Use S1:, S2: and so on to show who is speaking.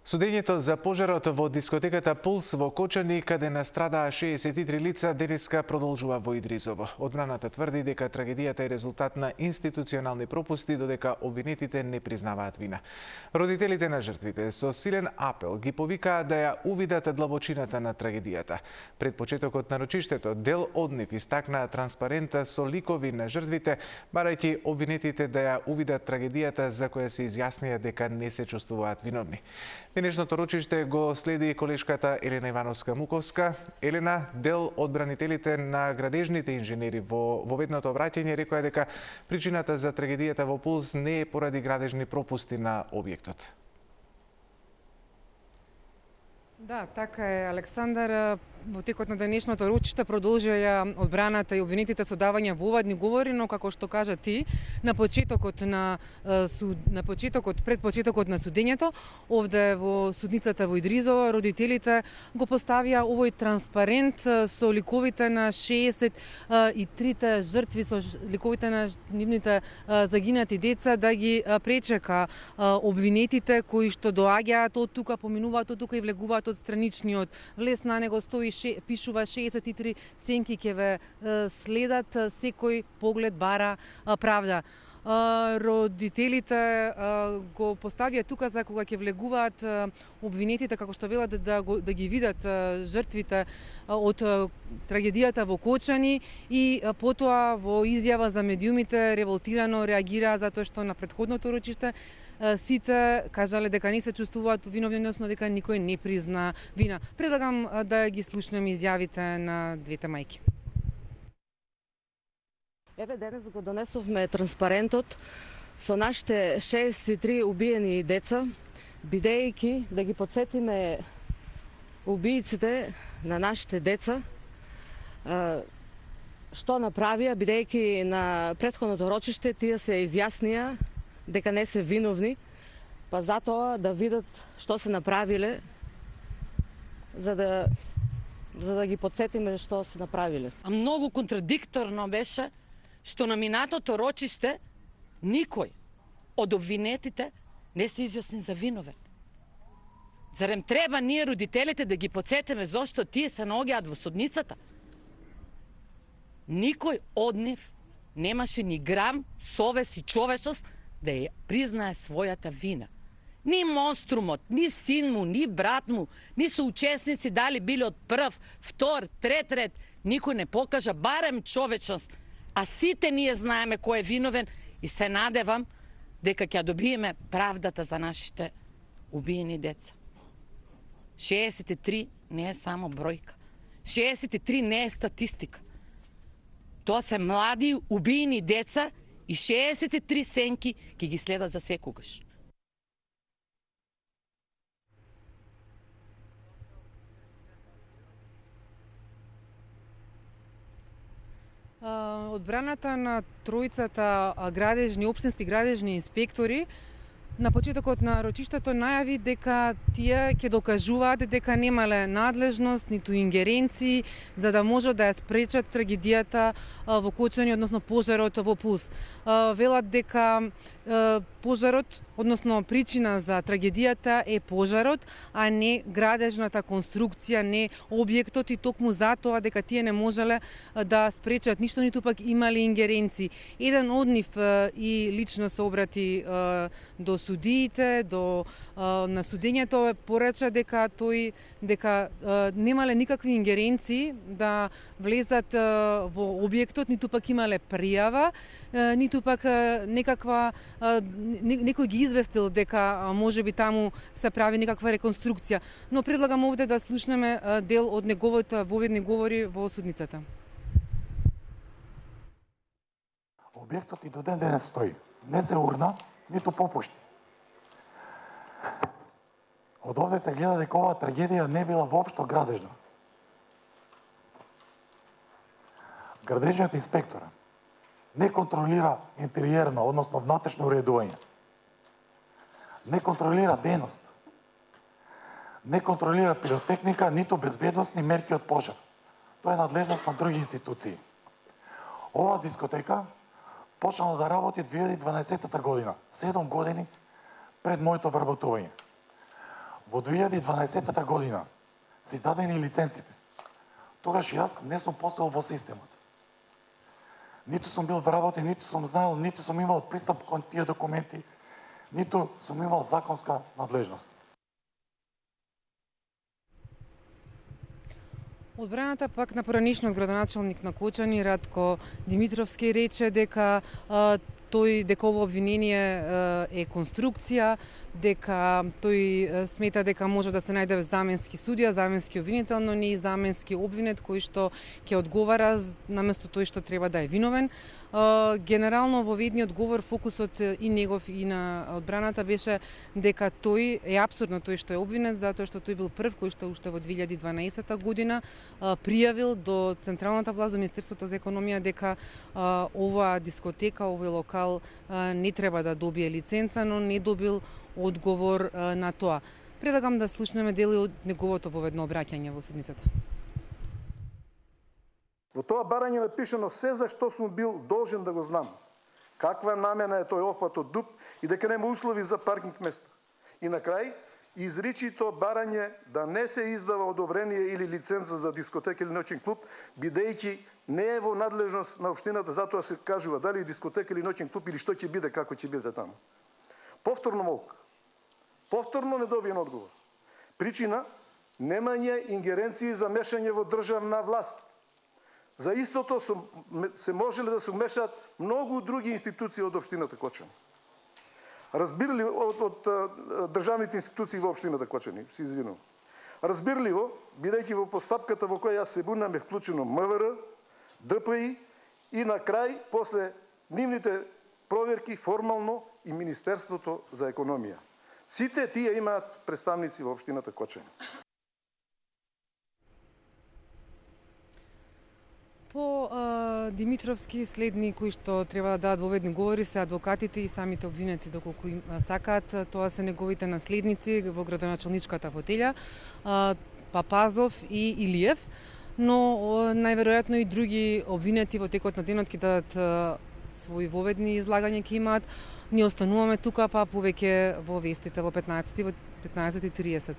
S1: Судењето за пожарот во дискотеката Пулс во Кочани, каде настрадаа 63 лица, денеска продолжува во Идризово. Одбраната тврди дека трагедијата е резултат на институционални пропусти, додека обвинетите не признаваат вина. Родителите на жртвите со силен апел ги повикаа да ја увидат длабочината на трагедијата. Пред почетокот на рочиштето, дел од нив истакнаа транспарента со ликови на жртвите, барајќи обвинетите да ја увидат трагедијата за која се изјаснија дека не се чувствуваат виновни. Денешното рочиште го следи колешката Елена Ивановска-Муковска. Елена, дел од бранителите на градежните инженери во ведното обраќање рекоа дека причината за трагедијата во Пулс не е поради градежни пропусти на објектот.
S2: Да, така е, Александар. Во текот на денешното рочиште продолжија одбраната и обвинетите со давање вовадни говори, но како што кажа ти, пред почетокот на судењето, овде во судницата во Идризово, родителите го поставија овој транспарент со ликовите на 63 жртви, со ликовите на нивните загинати деца, да ги пречека обвинетите кои што доаѓаат од тука, поминуваат од тука и влегуваат од страничниот влез. На него стои пишува 63 сенки ќе ве следат, секој поглед бара правда. Родителите го поставија тука за кога ќе влегуваат обвинетите, како што велат, да ги видат жртвите од трагедијата во Кочани, и потоа во изјава за медиумите револтирано реагираа затоа што на претходното рочиште сите кажале дека не се чувствуваат виновни, односно дека никој не призна вина. Предлагам да ги слушнеме изјавите на двете мајки.
S3: Еве, денес го донесовме транспарентот со нашите 63 убиени деца, бидејќи да ги потсетиме убииците на нашите деца што направија, бидејќи на претходното рочиште тие се изјаснија дека не се виновни, па затоа да видат што се направиле, за да ги потсетиме што се направиле.
S4: Многу контрадикторно беше што на минатото рочиште никој од обвинетите не се изјасни за виновен. Зарем треба ние родителите да ги потсетиме зошто тие се наоѓаат во судницата? Никој од нив немаше ни грам совест и човечност да ја признае својата вина. Ни монструмот, ни син му, ни брат му, ни соучесници дали биле од прв, втор, трет ред, никој не покажа барем човечност. А сите ние знаеме кој е виновен и се надевам дека ќе добиеме правдата за нашите убиени деца. 63 не е само бројка. 63 не е статистика. Тоа се млади убиени деца и 63 сенки ќе ги следат за секогаш.
S2: Одбраната на тројцата градежни, општински градежни инспектори на почетокот на рочиштето најави дека тие ќе докажуваат дека немале надлежност, ниту ингеренции, за да може да ја спречат трагедијата во Кочани, односно пожарот во Пулс. Велат дека пожарот, односно причина за трагедијата е пожарот, а не градежната конструкција, не објектот, и токму затоа дека тие не можеле да спречат ништо, ниту пак имале ингеренции. Еден од нив и лично се обрати до судиите, на судењето, порача дека немале никакви ингеренции да влезат во објектот, ниту пак имале пријава, ниту пак некој ги известил дека можеби таму се прави некаква реконструкција. Но предлагам овде да слушнеме дел од неговите воведни говори во судницата.
S5: Објектот и до ден денес стои. Не се урна, ниту попушти. Од овде се гледа дека оваа трагедија не била воопшто градежна. Градежниот инспектор не контролира интериерно, односно внатрешно уредување. Не контролира дејност. Не контролира пиротехника, ниту безбедносни мерки од пожар. Тоа е надлежност на други институции. Оваа дискотека почнала да работи 2012 година, 7 години пред моето вработување. во 2012 година се издадени лиценците. Тогаш јас не сум постоел во системот. Ниту сум бил вработен, ниту сум знаел, ниту сум имал пристап кон тие документи, ниту сум имал законска надлежност.
S2: Одбраната пак на поранишниот градоначалник на Кочани Радко Димитровски рече дека дека ово обвинение е конструкција, дека тој смета дека може да се најде заменски судија, заменски обвинител, но не и заменски обвинет кој што ќе одговара наместо тој што треба да е виновен. Генерално во ведниот говор фокусот и негов и на одбраната беше дека тој е апсурдно тој што е обвинет затоа што тој бил прв кој што уште во 2012 година пријавил до централната власт, до Министерството за економија дека оваа дискотека, овој локал не треба да добие лиценца, но не добил одговор на тоа. Предлагам да слушнеме дели од неговото воведно обраќање во судницата.
S6: Во тоа барање ме пишано се за што сум бил должен да го знам. Каква намена е тој опфат од ДУП и дека нема услови за паркинг места. И на крај, изричито барање да не се издава одобрение или лиценца за дискотека или ноќен клуб, бидејќи не е во надлежност на општината, затоа се кажува дали е дискотека или ноќен клуб или што ќе биде, како ќе биде таму. Повторно молка. Повторно недобиен одговор. Причина – немање ингеренции за мешање во државна власт. За истото се можеле да се умешаат многу други институции од општината Кочани. Разбирливо од државните институции во општината Кочани, се извинувам. Разбирливо, бидејќи во постапката во која јас се бунам е вклучено МВР, ДПИ и на крај, после нивните проверки, формално и Министерството за економија. Сите тие имаат представници во општината Кочани.
S2: По Димитровски следни кои што треба да дадат воведни говори се адвокатите и самите обвинети доколку им сакаат, тоа се неговите наследници во градоначалничката фотелја, Папазов и Илиев, но најверојатно и други обвинети во текот на денот ќе дадат своји воведни излагања ќе имаат. Ние остануваме тука, па повеќе во вестите во 15:30.